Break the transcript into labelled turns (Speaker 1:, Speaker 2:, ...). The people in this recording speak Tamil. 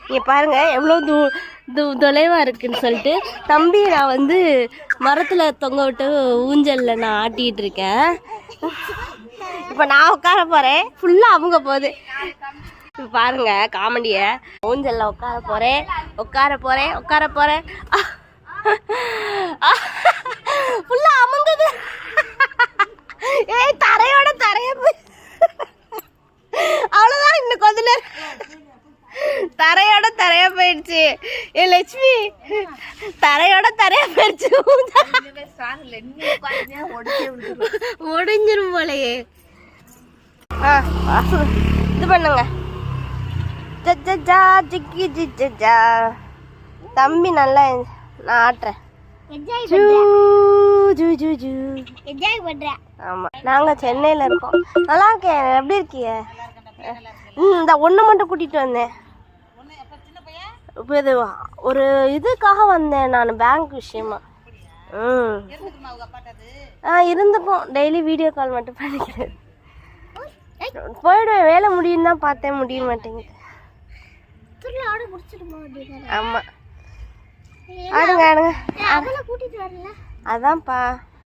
Speaker 1: இங்கே பாருங்கள் எவ்வளோ தொலைவாக இருக்குன்னு சொல்லிட்டு தம்பி நான் வந்து மரத்தில் தொங்க விட்டு ஊஞ்சலில் நான் ஆட்டிகிட்டு இருக்கேன். இப்போ நான் உட்கார போகிறேன், ஃபுல்லாக அவங்க போகுது. இப்போ பாருங்க காமெடியை. ஊஞ்சலில் உட்கார போகிறேன் ஃபுல்லாக அமுங்குது. ஏய் தரையோட தரைய அவ்வளோதான், இன்னும் கொஞ்ச நேரம் தரையோட தரையா போயிடுச்சு. ஏ லட்சுமி, தரையோட தரையா போயிடுச்சு. ஒடிஞ்சிரும் போலையே. இது பண்ணுங்க. தம்பி நல்லா நான் ஆட்டுறேன். ஆமா, நாங்க சென்னையில இருக்கோம். நல்லா இருக்கேன். எப்படி இருக்கீங்க? இந்த ஒண்ணு மட்டும் கூட்டிட்டு வந்தேன். இது ஒரு இதுக்காக வந்தேன் நான், பேங்க் விஷயமா. இருந்துக்கும். டெய்லி வீடியோ கால் மட்டும் பண்ணிக்கிறேன். போயிடுவேன், வேலை முடியும் தான் பார்த்தேன், முடிய மாட்டேங்குது. ஆமா, ஆடுங்க. அதான்ப்பா.